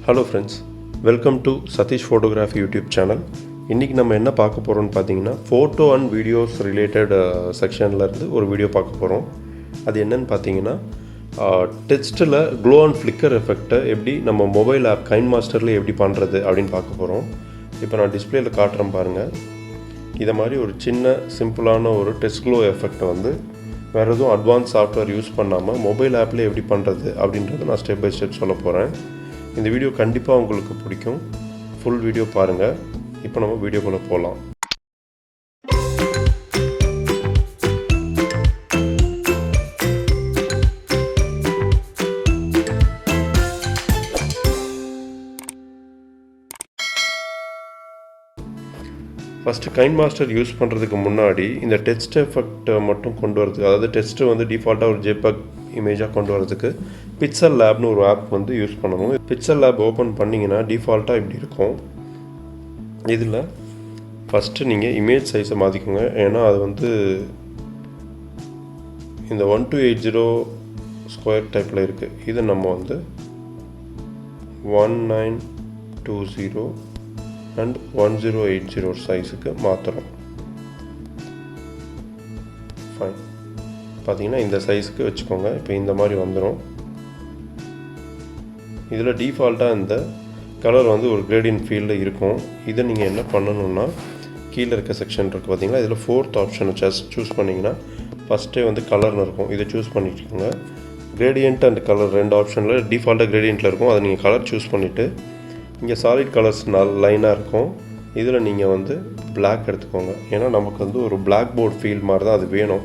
Hello friends, welcome to Sathish Photography YouTube channel. இன்றைக்கி நம்ம என்ன பார்க்க போகிறோம்னு பார்த்தீங்கன்னா ஃபோட்டோ அண்ட் வீடியோஸ் ரிலேட்டட் செக்ஷன்லேருந்து ஒரு வீடியோ பார்க்க போகிறோம். அது என்னன்னு பார்த்தீங்கன்னா டெக்ஸ்ட்டில் க்ளோ அண்ட் ஃப்ளிக்கர் எஃபெக்டை எப்படி நம்ம மொபைல் ஆப் கைன்மாஸ்டரில் எப்படி பண்ணுறது அப்படின்னு பார்க்க போகிறோம். இப்போ நான் டிஸ்பிளேயில் காட்டுறேன் பாருங்கள். இதை மாதிரி ஒரு சின்ன சிம்பிளான ஒரு டெக்ஸ்ட் க்ளோ எஃபெக்டை வந்து வேறு எதுவும் அட்வான்ஸ் சாஃப்ட்வேர் யூஸ் பண்ணாமல் மொபைல் ஆப்பில் எப்படி பண்ணுறது அப்படின்றத நான் ஸ்டெப் பை ஸ்டெப் சொல்ல போகிறேன். இந்த வீடியோ கண்டிப்பாக உங்களுக்கு பிடிக்கும். ஃபுல் வீடியோ பாருங்கள். இப்போ நம்ம வீடியோக்குள்ளே போகலாம். ஃபஸ்ட்டு கைன்மாஸ்டர் யூஸ் பண்ணுறதுக்கு முன்னாடி இந்த டெக்ஸ்ட் எஃபெக்டை மட்டும் கொண்டு வரதுக்கு, அதாவது டெக்ஸ்ட்டு வந்து டிஃபால்ட்டாக ஒரு ஜேபக் இமேஜாக கொண்டு வரதுக்கு பிக்சல் லேப்னு ஒரு ஆப் வந்து யூஸ் பண்ணணும். பிக்சல் லேப் ஓப்பன் பண்ணிங்கன்னா டிஃபால்ட்டாக இப்படி இருக்கும். இதில் ஃபஸ்ட்டு நீங்கள் இமேஜ் சைஸை மாற்றிக்கோங்க. ஏன்னா அது வந்து இந்த 1280 ஸ்கொயர் டைப்பில் இருக்குது. இது நம்ம வந்து 1920 அண்ட் 1080 சைஸுக்கு மாற்றுறோம். ஃபைன். பார்த்தீங்கன்னா இந்த சைஸுக்கு வச்சுக்கோங்க. இப்போ இந்த மாதிரி வந்துடும். இதில் டிஃபால்ட்டாக இந்த கலர் வந்து ஒரு கிரேடியன்ட் ஃபீல்டில் இருக்கும். இதை நீங்கள் என்ன பண்ணணுன்னா, கீழே இருக்க செக்ஷன் இருக்குது பார்த்தீங்களா, இதில் 4th ஆப்ஷனை சூஸ் பண்ணிங்கன்னா ஃபஸ்ட்டே வந்து கலர்னு இருக்கும். இதை சூஸ் பண்ணிட்டுருக்கோங்க. கிரேடியன்ட் அண்ட் கலர் ரெண்டு ஆப்ஷனில் டிஃபால்ட்டாக கிரேடியண்ட்டில் இருக்கும். அதை நீங்கள் கலர் சூஸ் பண்ணிவிட்டு இங்கே சாலிட் கலர்ஸ் லைனாக இருக்கும். இதில் நீங்கள் வந்து பிளாக் எடுத்துக்கோங்க. ஏன்னா நமக்கு வந்து ஒரு பிளாக் போர்ட் ஃபீல் மாதிரி தான் அது வேணும்.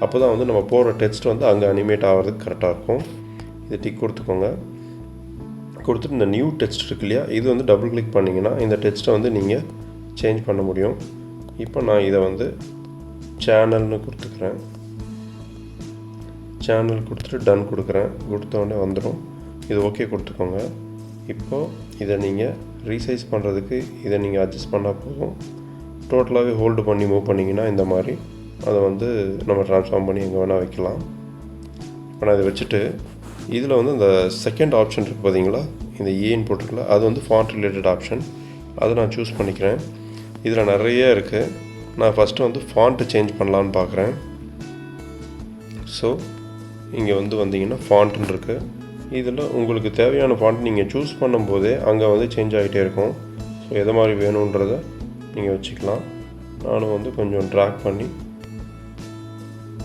அப்போ தான் வந்து நம்ம போகிற டெக்ஸ்ட் வந்து அங்கே அனிமேட் ஆகிறதுக்கு கரெக்டாக இருக்கும். இது டிக் கொடுத்துக்கோங்க. கொடுத்துட்டு இந்த நியூ டெக்ஸ்ட் இருக்கு இல்லையா, இது வந்து டபுள் கிளிக் பண்ணிங்கன்னா இந்த டெக்ஸ்ட்டை வந்து நீங்கள் சேஞ்ச் பண்ண முடியும். இப்போ நான் இதை வந்து சேனல்னு கொடுத்துக்கிறேன். சேனல் கொடுத்துட்டு டன் கொடுக்குறேன். கொடுத்தோடனே வந்துடும். இது ஓகே கொடுத்துக்கோங்க. இப்போது இதை நீங்கள் ரீசைஸ் பண்ணுறதுக்கு இதை நீங்கள் அட்ஜஸ்ட் பண்ணால் போதும். டோட்டலாகவே ஹோல்டு பண்ணி மூவ் பண்ணிங்கன்னா இந்த மாதிரி அதை வந்து நம்ம ட்ரான்ஸ்ஃபார்ம் பண்ணி எங்கே வேணால் வைக்கலாம். இப்போ நான் இதை வச்சுட்டு இதில் வந்து இந்த செகண்ட் ஆப்ஷன் இருக்குது பார்த்தீங்களா, இந்த ஏன்னு போட்டிருக்கல, அது வந்து ஃபாண்ட் ரிலேட்டட் ஆப்ஷன். அதை நான் சூஸ் பண்ணிக்கிறேன். இதில் நிறைய இருக்குது. நான் ஃபஸ்ட்டு வந்து ஃபாண்ட்டு சேஞ்ச் பண்ணலான்னு பார்க்குறேன். ஸோ இங்கே வந்து வந்தீங்கன்னா ஃபாண்ட்டுன்னு இருக்குது. இதில் உங்களுக்கு தேவையான ஃபாண்ட் நீங்கள் சூஸ் பண்ணும்போதே அங்கே வந்து சேஞ்ச் ஆகிட்டே இருக்கும். ஸோ எதை மாதிரி வேணுன்றதை நீங்கள் வச்சுக்கலாம். நானும் வந்து கொஞ்சம் ட்ராக் பண்ணி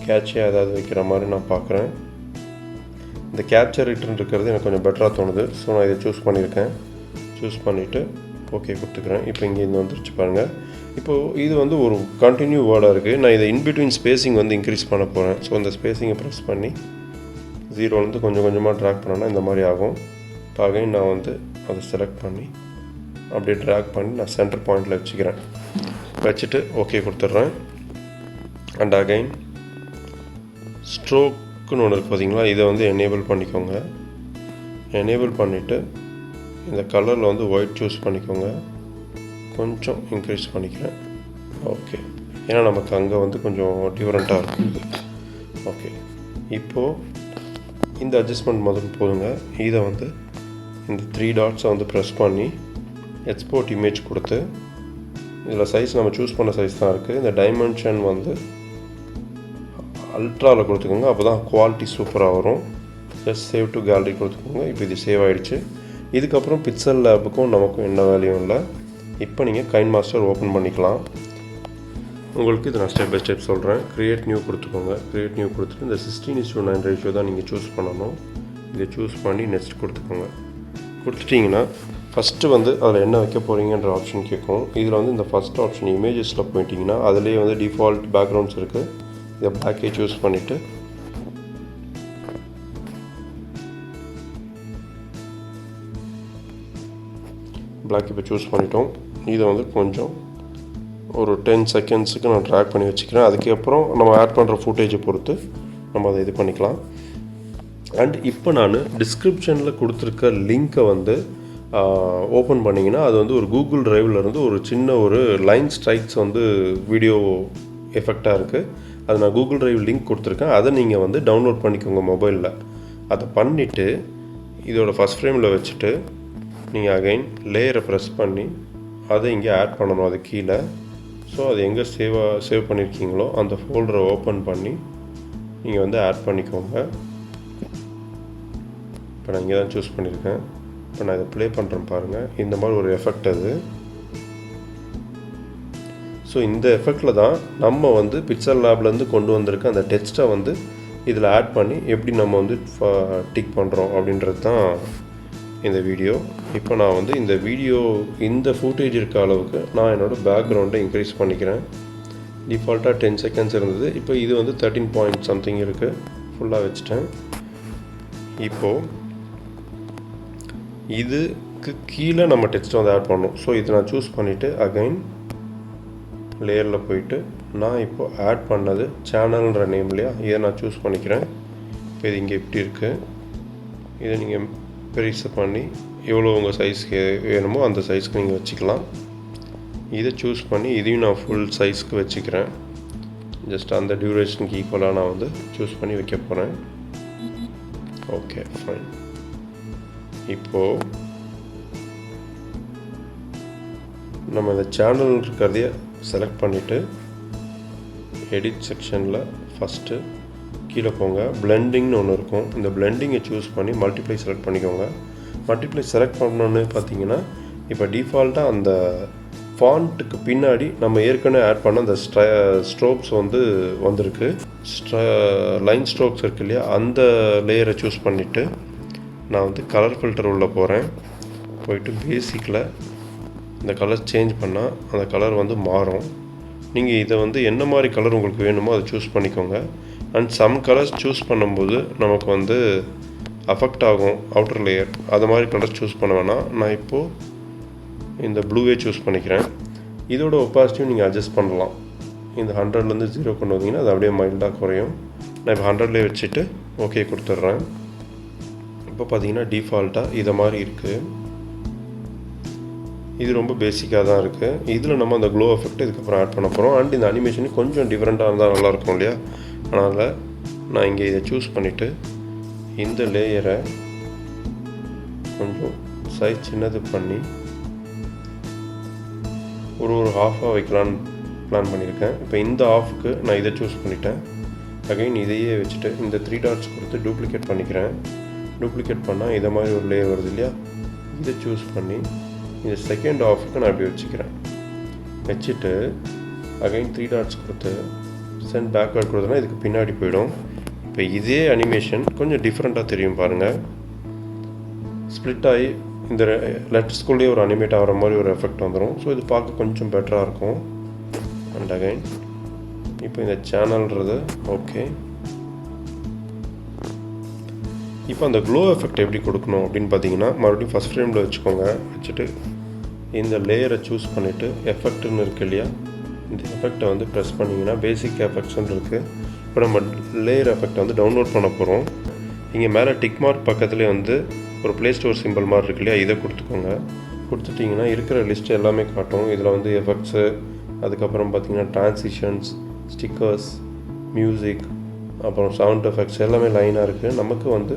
கேட்சியாக ஏதாவது வைக்கிற மாதிரி நான் பார்க்குறேன். இந்த கேப்சர் ரிட்டர்ன் இருக்கிறது எனக்கு கொஞ்சம் பெட்டராக தோணுது. ஸோ நான் இதை சூஸ் பண்ணியிருக்கேன். சூஸ் பண்ணிவிட்டு ஓகே கொடுத்துக்கிறேன். இப்போ இங்கே இந்த வந்துருச்சு பாருங்கள். இப்போது இது வந்து ஒரு கண்டினியூ வேர்டாக இருக்குது. நான் இதை இன்பிட்வீன் ஸ்பேஸிங் வந்து இன்க்ரீஸ் பண்ண போகிறேன். ஸோ இந்த ஸ்பேஸிங்கை ப்ரெஸ் பண்ணி 0லேருந்து கொஞ்சம் கொஞ்சமாக ட்ராக் பண்ணோன்னா இந்த மாதிரி ஆகும். இப்போ அகைன் நான் வந்து அதை செலக்ட் பண்ணி அப்படியே ட்ராக் பண்ணி நான் சென்டர் பாயிண்டில் வச்சுக்கிறேன். வச்சுட்டு ஓகே கொடுத்துட்றேன். அண்ட் அகைன் ஸ்ட்ரோக்குன்னு ஒன்று இருக்குது பார்த்தீங்களா, இதை வந்து எனேபிள் பண்ணிக்கோங்க. எனேபிள் பண்ணிவிட்டு இந்த கலரில் வந்து ஒயிட் சூஸ் பண்ணிக்கோங்க. கொஞ்சம் இன்க்ரீஸ் பண்ணிக்கிறேன். ஓகே, ஏன்னா நமக்கு அங்கே வந்து கொஞ்சம் டிஃப்ரெண்ட்டாக இருக்குது. ஓகே, இப்போது இந்த அட்ஜஸ்ட்மெண்ட் முதல்ல போதுங்க. இதை வந்து இந்த 3 டாட்ஸை வந்து ப்ரெஸ் பண்ணி எக்ஸ்போர்ட் இமேஜ் கொடுத்து இதில் சைஸ் நம்ம சூஸ் பண்ண சைஸ் தான் இருக்குது. இந்த டைமென்ஷன் வந்து அல்ட்ராவில் கொடுத்துக்கோங்க. அப்போ தான் குவாலிட்டி சூப்பராக வரும். ஜஸ்ட் சேவ் டு கேலரி கொடுத்துக்கோங்க. இப்போ இது சேவ் ஆகிடுச்சு. இதுக்கப்புறம் பிக்சல் லேபுக்கும் நமக்கும் என்ன வேலையும் இல்லை. இப்போ நீங்கள் கைன்மாஸ்டர் ஓப்பன் பண்ணிக்கலாம். உங்களுக்கு இது நான் ஸ்டெப் பை ஸ்டெப் சொல்கிறேன். க்ரியேட் நியூ கொடுத்துக்கோங்க. க்ரியேட் நியூ கொடுத்துட்டு இந்த 16:9 ரேஷியோ தான் நீங்கள் சூஸ் பண்ணணும். இதை சூஸ் பண்ணி நெக்ஸ்ட் கொடுத்துக்கோங்க. கொடுத்துட்டிங்கன்னா ஃபஸ்ட்டு வந்து அதில் என்ன வைக்க போகிறீங்கன்ற ஆப்ஷன் கேட்கும். இதில் வந்து இந்த ஃபஸ்ட் ஆப்ஷன் இமேஜஸில் போயிட்டிங்கன்னா அதிலே வந்து டிஃபால்ட் பேக்ரவுண்ட்ஸ் இருக்குது. இதை பிளாக்கே சூஸ் பண்ணிவிட்டு பிளாக் இப்போ சூஸ் பண்ணிட்டோம். இதை வந்து கொஞ்சம் ஒரு 10 செகண்ட்ஸுக்கு நான் ட்ராக் பண்ணி வச்சுக்கிறேன். அதுக்கப்புறம் நம்ம ஆட் பண்ணுற ஃபுட்டேஜை பொறுத்து நம்ம அதை இது பண்ணிக்கலாம். அண்ட் இப்போ நான் டிஸ்கிரிப்ஷனில் கொடுத்துருக்க லிங்க்கை வந்து ஓப்பன் பண்ணிங்கன்னா அது வந்து ஒரு கூகுள் ட்ரைவ்லேருந்து ஒரு சின்ன ஒரு லைன் ஸ்ட்ரைக்ஸ் வந்து வீடியோ எஃபெக்டாக இருக்குது. அது நான் கூகுள் ட்ரைவ் லிங்க் கொடுத்துருக்கேன். அதை நீங்கள் வந்து டவுன்லோட் பண்ணிக்கோங்க மொபைலில். அதை பண்ணிவிட்டு இதோட ஃபஸ்ட் ஃப்ரேமில் வச்சுட்டு நீங்கள் அகைன் லேயரை ப்ரெஸ் பண்ணி அதை இங்கே ஆட் பண்ணணும் அது கீழே. ஸோ அது எங்கே சேவ் பண்ணியிருக்கீங்களோ அந்த ஃபோல்டரை ஓப்பன் பண்ணி நீங்கள் வந்து ஆட் பண்ணிக்கோங்க. இப்போ நான் இங்கே தான் சூஸ் பண்ணியிருக்கேன். இப்போ நான் இதை ப்ளே பண்ணுறேன் பாருங்கள். இந்த மாதிரி ஒரு எஃபெக்ட் அது. ஸோ இந்த எஃபெக்டில் தான் நம்ம வந்து பிக்சர் லேப்லேருந்து கொண்டு வந்திருக்க அந்த டெக்ஸ்ட்டை வந்து இதில் ஆட் பண்ணி எப்படி நம்ம வந்து டிக் பண்ணுறோம் அப்படின்றது தான் இந்த வீடியோ. இப்போ நான் வந்து இந்த ஃபுட்டேஜ் இருக்க அளவுக்கு நான் என்னோடய பேக்ரவுண்டை இன்க்ரீஸ் பண்ணிக்கிறேன். டிஃபால்ட்டாக 10 செகண்ட்ஸ் இருந்தது. இப்போ இது வந்து 13 பாயிண்ட் சம்திங் இருக்குது. ஃபுல்லாக வச்சுட்டேன். இப்போது இதுக்கு கீழே நம்ம டெக்ஸ்ட்டை வந்து ஆட் பண்ணணும். ஸோ இதை நான் சூஸ் பண்ணிவிட்டு அகைன் லேயரில் போயிட்டு நான் இப்போது ஆட் பண்ணது சேனல்ன்ற நேம் இல்லையா, இதை நான் சூஸ் பண்ணிக்கிறேன். இப்போ இது இங்கே எப்படி இருக்குது, இதை நீங்கள் பெருசு பண்ணி எவ்வளோ உங்கள் சைஸ்க்கு வேணுமோ அந்த சைஸ்க்கு நீங்கள் வச்சுக்கலாம். இதை சூஸ் பண்ணி இதையும் நான் ஃபுல் சைஸ்க்கு வச்சுக்கிறேன். ஜஸ்ட் அந்த டியூரேஷனுக்கு ஈக்குவலாக நான் வந்து சூஸ் பண்ணி வைக்க போகிறேன். Okay fine. இப்போது நம்ம இந்த சேனல் இருக்கிறதையே செலக்ட் பண்ணிவிட்டு எடிட் செக்ஷனில் ஃபஸ்ட்டு கீழே போங்க. பிளெண்டிங்னு ஒன்று இருக்கும். இந்த பிளெண்டிங்கை சூஸ் பண்ணி மல்டிப்ளை செலக்ட் பண்ணிக்கோங்க. மல்டிப்ளை செலக்ட் பண்ணோன்னு பார்த்தீங்கன்னா இப்போ டிஃபால்ட்டாக அந்த ஃபாண்ட்டுக்கு பின்னாடி நம்ம ஏற்கனவே ஆட் பண்ண அந்த ஸ்ட்ரோக்ஸ் வந்து வந்திருக்கு. லைன் ஸ்ட்ரோக்ஸ் இருக்கு இல்லையா, அந்த லேயரை சூஸ் பண்ணிவிட்டு நான் வந்து கலர் ஃபில்டர் உள்ளே போகிறேன். போயிட்டு பேசிக்கில் இந்த கலர் சேஞ்ச் பண்ணால் அந்த கலர் வந்து மாறும். நீங்கள் இதை வந்து என்ன மாதிரி கலர் உங்களுக்கு வேணுமோ அதை சூஸ் பண்ணிக்கோங்க. அண்ட் சம் கலர்ஸ் சூஸ் பண்ணும்போது நமக்கு வந்து அஃபெக்ட் ஆகும் அவுட்டர் லேயர். அது மாதிரி கலர் சூஸ் பண்ண வேணாம். நான் இப்போது இந்த ப்ளூவே சூஸ் பண்ணிக்கிறேன். இதோட ஒப்பாசிட்டியும் நீங்கள் அட்ஜஸ்ட் பண்ணலாம். இந்த 100லேருந்து 0 கொண்டு வந்தீங்கன்னா அது அப்படியே மைல்டாக குறையும். நான் இப்போ 100லேயே வச்சுட்டு ஓகே கொடுத்துட்றேன். இப்போ பார்த்தீங்கன்னா டிஃபால்ட்டாக இதை மாதிரி இருக்குது. இது ரொம்ப பேசிக்காக தான் இருக்குது. இதில் நம்ம அந்த க்ளோ எஃபெக்ட் இதுக்கப்புறம் ஆட் பண்ண போகிறோம். அண்ட் இந்த அனிமேஷன் கொஞ்சம் டிஃப்ரெண்ட்டாக இருந்தால் நல்லாயிருக்கும் இல்லையா, அதனால் நான் இங்கே இதை சூஸ் பண்ணிவிட்டு இந்த லேயரை கொஞ்சம் சைஸ் சின்னது பண்ணி ஒரு ஹாஃபாக வைக்கலான்னு பிளான் பண்ணியிருக்கேன். இப்போ இந்த ஆஃப்க்கு நான் இதை சூஸ் பண்ணிட்டேன். அகைன் இதையே வச்சுட்டு இந்த 3 டாட்ஸ் கொடுத்து டூப்ளிகேட் பண்ணிக்கிறேன். டூப்ளிகேட் பண்ணால் இதை மாதிரி ஒரு லேயர் வருது இல்லையா, இதை சூஸ் பண்ணி இந்த செகண்ட் ஆஃப்க்கு நான் இப்படி வச்சுக்கிறேன். வச்சுட்டு அகைன் 3 டாட்ஸ் கொடுத்து சென்ட் பேக்வேர்ட் கொடுத்தோன்னா இதுக்கு பின்னாடி போயிடும். இப்போ இதே அனிமேஷன் கொஞ்சம் டிஃப்ரெண்ட்டாக தெரியும் பாருங்கள். ஸ்ப்ளிட் ஆகி இந்த லெட்டர்ஸ்குள்ளேயே ஒரு அனிமேட் ஆகிற மாதிரி ஒரு எஃபெக்ட் வந்துடும். ஸோ இது பார்க்க கொஞ்சம் பெட்டராக இருக்கும். அண்ட் அகைன் இப்போ இந்த சேனல்ன்றது ஓகே. இப்போ அந்த க்ளோ எஃபெக்ட் எப்படி கொடுக்கணும் அப்படின்னு பார்த்தீங்கன்னா மறுபடியும் ஃபஸ்ட் ஃப்ரேமில் வச்சுக்கோங்க. வச்சுட்டு இந்த லேயரை சூஸ் பண்ணிவிட்டு எஃபெக்ட்னு இருக்குது இல்லையா, இந்த எஃபெக்டை வந்து ப்ரெஸ் பண்ணிங்கன்னா பேசிக் எஃபெக்ட்ஸ்ன்னு இருக்குது. இப்போ நம்ம லேயர் எஃபெக்டை வந்து டவுன்லோட் பண்ண போகிறோம். இங்கே மேலே டிக் மார்க் பக்கத்துலேயே வந்து ஒரு ப்ளே ஸ்டோர் சிம்பிள் மாதிரி இருக்கு இல்லையா, இதை கொடுத்துக்கோங்க. கொடுத்துட்டிங்கன்னா இருக்கிற லிஸ்ட்டு எல்லாமே காட்டும். இதில் வந்து எஃபெக்ட்ஸு, அதுக்கப்புறம் பார்த்திங்கன்னா ட்ரான்சிஷன்ஸ், ஸ்டிக்கர்ஸ், மியூசிக், அப்புறம் சவுண்ட் எஃபெக்ட்ஸ் எல்லாமே லைனாக இருக்குது. நமக்கு வந்து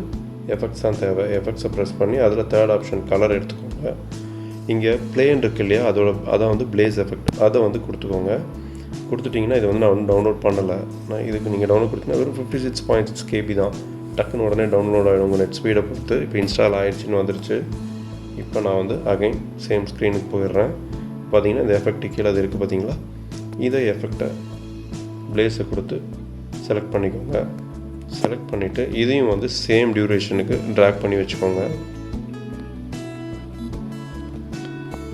எஃபெக்ட்ஸ் தான் தேவை. எஃபெக்ட்ஸை ப்ரெஸ் பண்ணி அதில் தேர்ட் ஆப்ஷன் கலர் எடுத்துக்கோங்க. இங்கே பிளேன் இருக்குது இல்லையா, அதை வந்து பிளேஸ் எஃபெக்ட் அதை வந்து கொடுத்துக்கோங்க. கொடுத்துட்டிங்கன்னா இதை வந்து நான் வந்து டவுன்லோட் பண்ணலை. நான் இதுக்கு நீங்கள் டவுன்லோட் கொடுத்தீங்கன்னா வெறும் 56.6 KB தான். டக்குன்னு உடனே டவுன்லோட் ஆகிடும் உங்கள் நெட் ஸ்பீடை பொறுத்து. இப்போ இன்ஸ்டால் ஆகிடுச்சின்னு வந்துருச்சு. இப்போ நான் வந்து அகைன் சேம் ஸ்க்ரீனுக்கு போயிடுறேன். பார்த்தீங்கன்னா இந்த எஃபெக்ட் கீழே அது இருக்குது பார்த்தீங்களா, இதை எஃபெக்டை பிளேஸை கொடுத்து செலக்ட் பண்ணிக்கோங்க. செலக்ட் பண்ணிவிட்டு இதையும் வந்து சேம் டியூரேஷனுக்கு ட்ராக் பண்ணி வச்சுக்கோங்க.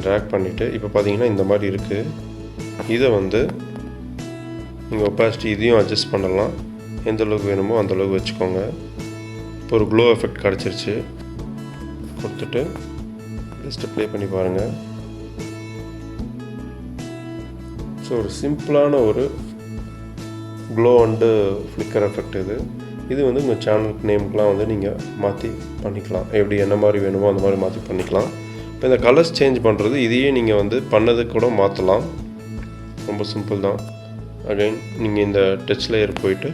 ட்ராக் பண்ணிவிட்டு இப்போ பார்த்தீங்கன்னா இந்த மாதிரி இருக்குது. இதை வந்து நீங்கள் ஒப்பாசிட்டி இதையும் அட்ஜஸ்ட் பண்ணலாம். எந்த அளவுக்கு வேணுமோ அந்த அளவுக்கு வச்சுக்கோங்க. இப்போ ஒரு க்ளோ எஃபெக்ட் கிடச்சிருச்சு. கொடுத்துட்டு ஜஸ்ட்டு ப்ளே பண்ணி பாருங்கள். ஸோ ஒரு சிம்பிளான ஒரு க்ளோ அண்டு ஃப்ளிக்கர் எஃபெக்ட் இது வந்து உங்கள் சேனல் நேமுக்கெலாம் வந்து நீங்கள் மாற்றி பண்ணிக்கலாம். எப்படி என்ன மாதிரி வேணுமோ அந்த மாதிரி மாற்றி பண்ணிக்கலாம். இப்போ இந்த கலர்ஸ் சேஞ்ச் பண்ணுறது இதையே நீங்கள் வந்து பண்ணது கூட மாற்றலாம். ரொம்ப சிம்பிள் தான். அகைன் நீங்கள் இந்த டச் லேயர் போயிட்டு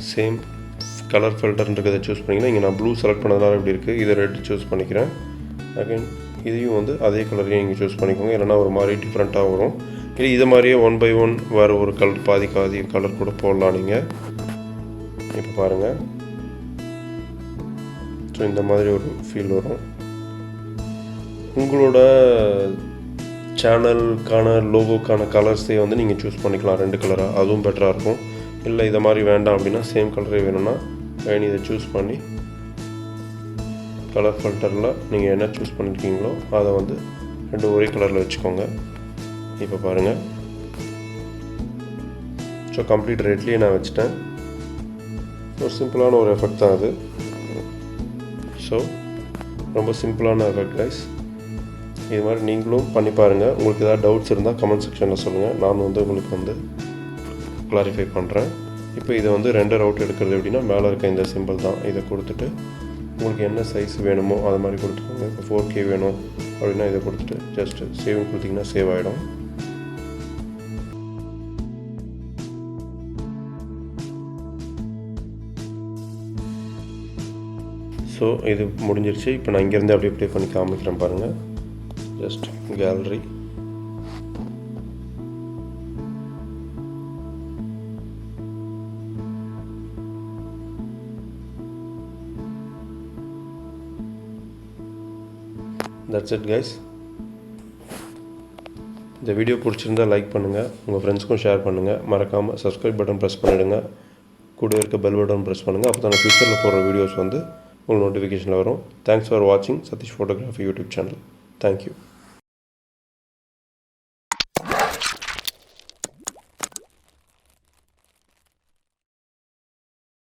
சேம் கலர் ஃபில்டர்ன்றதை சூஸ் பண்ணிங்கன்னா இங்கே நான் ப்ளூ செலக்ட் பண்ணதுனால இப்படி இருக்குது. இதை ரெட் சூஸ் பண்ணிக்கிறேன். அகைன் இதையும் வந்து அதே கலரையும் நீங்கள் சூஸ் பண்ணிக்கோங்க, இல்லைனா ஒரு மாதிரி டிஃப்ரெண்ட்டாக வரும். இல்லை இதை மாதிரியே 1 by 1 வேறு ஒரு கலர் பாதி கலர் கூட போடலாம் நீங்கள். இப்போ பாருங்கள். ஸோ இந்த மாதிரி ஒரு ஃபீல் வரும். உங்களோட சேனலுக்கான லோகோக்கான கலர்ஸே வந்து நீங்கள் சூஸ் பண்ணிக்கலாம் 2 கலராக, அதுவும் பெட்டராக இருக்கும். இல்லை இதை மாதிரி வேண்டாம் அப்படின்னா சேம் கலரே வேணும்னா இதை சூஸ் பண்ணி கலர் ஃபில்டரில் நீங்கள் என்ன சூஸ் பண்ணியிருக்கீங்களோ அதை வந்து 2 ஒரே கலரில் வச்சுக்கோங்க. இப்போ பாருங்கள். ஸோ கம்ப்ளீட் ரெட்லேயே நான் வச்சுட்டேன். ஒரு சிம்பிளான ஒரு எஃபெக்ட் தான் அது. ஸோ ரொம்ப சிம்பிளான எஃபெக்ட் கைஸ். இது மாதிரி நீங்களும் பண்ணி பாருங்கள். உங்களுக்கு ஏதாவது டவுட்ஸ் இருந்தால் கமெண்ட் செக்ஷனில் சொல்லுங்கள், நான் வந்து உங்களுக்கு வந்து கிளாரிஃபை பண்ணுறேன். இப்போ இதை வந்து ரெண்டர் அவுட் எடுக்கிறது எப்படின்னா மேலே இருக்க இந்த சிம்பிள் தான். இதை கொடுத்துட்டு உங்களுக்கு என்ன சைஸ் வேணுமோ அது மாதிரி கொடுத்துக்கோங்க. இப்போ 4K வேணும் அப்படின்னா இதை கொடுத்துட்டு ஜஸ்ட் சேவ்னு கொடுத்திங்கன்னா சேவ் ஆகிடும். ஸோ இது முடிஞ்சிருச்சு. இப்போ நான் இங்கேருந்து அப்படியே ப்ளே பண்ணி காமிக்கிறேன் பாருங்கள். Just gallery, that's it guys. இந்த வீடியோ பிடிச்சிருந்தால் லைக் பண்ணுங்கள், உங்கள் ஃப்ரெண்ட்ஸ்க்கும் ஷேர் பண்ணுங்கள். மறக்காமல் சப்ஸ்கிரைப் பட்டன் ப்ரெஸ் பண்ணிவிடுங்க. கூட இருக்க பெல் பட்டன் ப்ரெஸ் பண்ணுங்கள். அப்போ தான் ஃபியூச்சரில் போடுற வீடியோஸ் வந்து உங்களுக்கு நோட்டிஃபிகேஷனில் வரும். தேங்க்ஸ் ஃபார் வாட்சிங் Satish photography YouTube channel. Thank you.